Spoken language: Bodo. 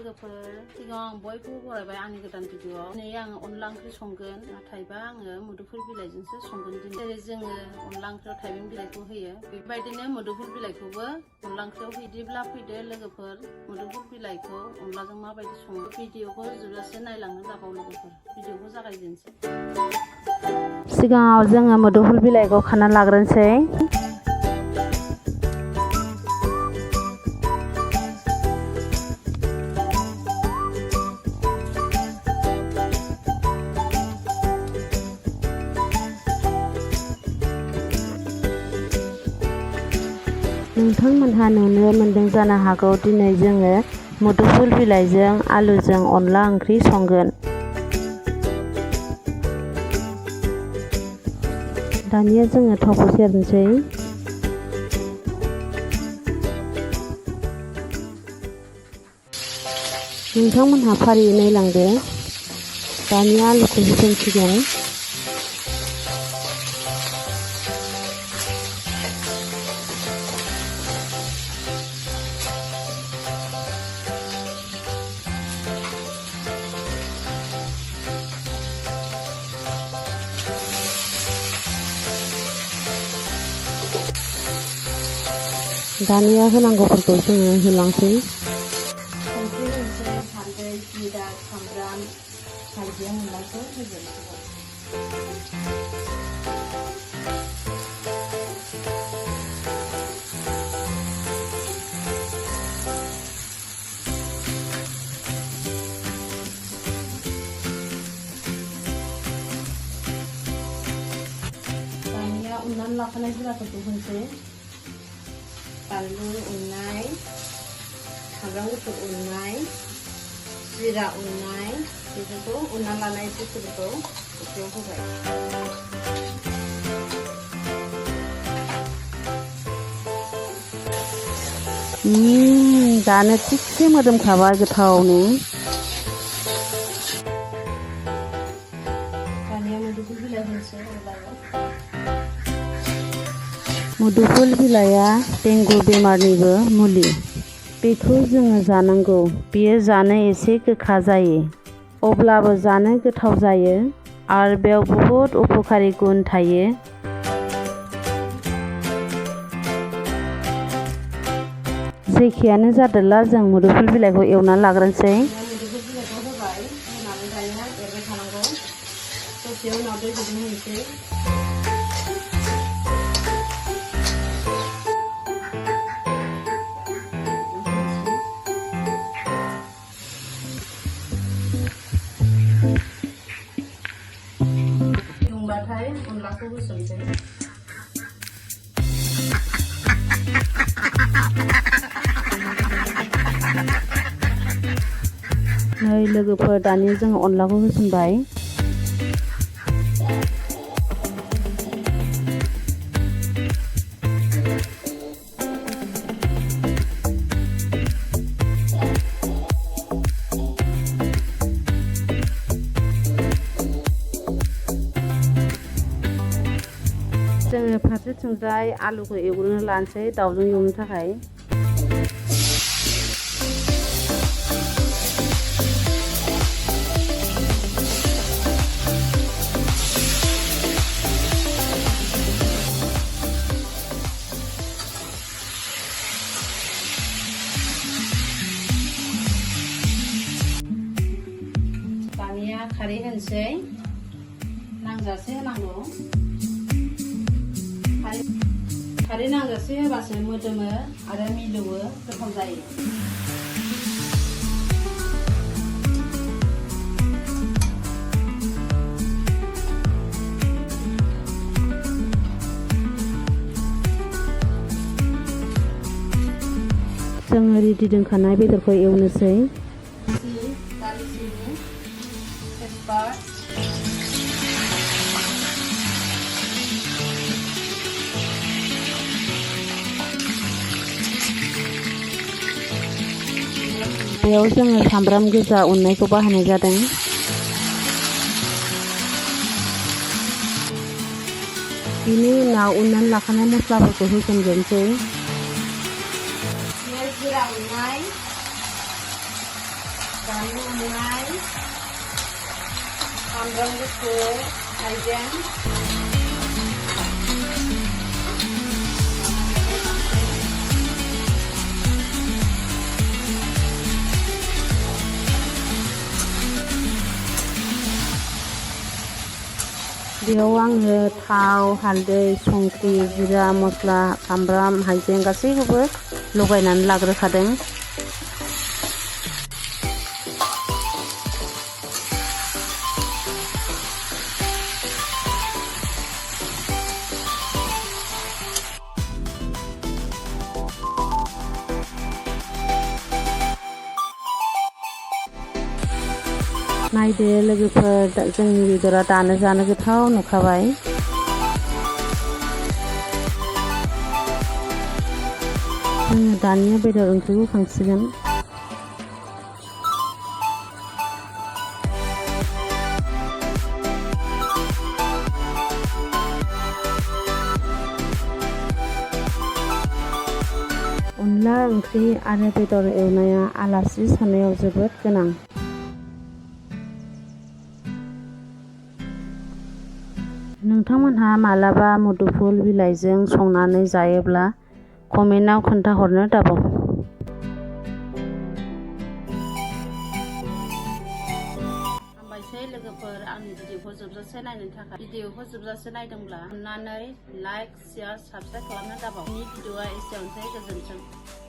लोगोफोर सिगाङाव आं बयबो बरायबाय आंनि गोदान भिडिअआव दिनै आङो अनला ओंख्रि संगोन नाथायबा आङो मुदुफुल बिलाइजोंसो संगोन दिनै जेरै जोङो अनला ओंख्रियाव थाइबें बिलाइखौ होयो बेबायदिनो मुदुफुल बिलाइखौबो अनला ओंख्रियाव बिदिब्ला फैदो लोगोफोर मुदुफुल बिलाइखौ अनलाजों माबायदि सङो भिडिअखौ जोबजासे नायलांनो दाबाव लोगोफोर भिडिअखौ जागायजेनसै सिगाङाव जोङो मुदुफुल बिलाइखौ खाना लाग्रोनोसै नोंथांमोनहा नुनो मोनदों जानो हागौ दिनै जोङो मुदुफुल बिलाइजों आलुजों अनला ओंख्रि संगोन दानिया जोङो थावखौ सेरनोसै नोंथांमोनहा फारियै नायलांदो दानिया आलुखौ होसनसिगोन दानिया होनांगौफोरखौ जोङो होलांसै संख्रि होनोसै हालदै जिरा सामब्राम हाइजें होननायखौ होजोबसिगोन दानिया उननानै लाखानाय जिराफोरखौ होनोसै बानलु उननाय सामब्राम गुफुर उननाय जिरा उननाय बेफोरखौ उनना लानाय बुस्थुफोरखौ ओंख्रियाव होबाय जानो थिगसे मोदोमखाबाय गोथावनो दानिया मुदुफुल बिलाइ होनोसै मुदुफुल बिलाइया डेंगु बेमारनिबो मुलि बेखौ जोङो जानांगौ बेयो जानो एसे गोखा जायो अब्लाबो जानो गोथाव जायो आरो बेयाव बहुद उपकारि गुन थायो जेखियानो जादोला जों मुदुफुल बिलाइखौ एवनानै लाग्रोनोसै मुदुफुल बिलाइखौ होबाय होनानै दानिया एरबाय थानांगौ दसे उनाव दै गुदुं होनोसै दुंबाथाय अनलाखौ होसनसै नै लोगोफोर दानिया जोङो अनलाखौ होसनबाय जोङो फारसेथिंजाय आलुखौ एवग्रोनो लानोसै दाउजों एवनो थाखाय दानिया खारै होनोसै नांजासे होनांगौ खारै नांजासे होबासो मोदोमो आरो मिलौवो गोथाव जायो जोङो रेडि दोनखानाय बेदरखौ एवनोसै दालिचिनि तेजपात बेयाव जोङो सामब्राम गोजा उननायखौ बाहायनाय जादों बिनि उनाव उननानै लाखानाय मस्लाफोरखौ होसनजोबनोसै जिरा उननाय बानलु मोननाय सामब्राम गुफुर हाइजें बेयाव आङो थाव हालदै संख्रि जिरा मस्ला सामब्राम हाइजें गासैखौबो लगायनानै लाग्रोखादों। नायदो लोगोफोर, जोंनि बेदरा दानो जानो गोथाव नुखाबाय। जोङो दानिया बेदर ओंख्रिखौ खांसिगोन। अनला ओंख्रि आरो बेदर एवनाया आलासि संनायाव जोबोद गोनां। नोंथांमोनहा मालाबा मुदुफुल बिलाइजों संनानै जायोब्ला कमेन्टआव खोन्थाहरनो दाबाव। हामबायसै लोगोफोर, आंनि भिडिअखौ जोबजासे नायनो थाखाय। भिडिअखौ जोबजासे नायदोंब्ला अननानै लाइक, शेयार, साबस्क्राइब खालामनो दाबाव। आंनि भिडिअआ एसेयावनोसै, गोजोन्थों।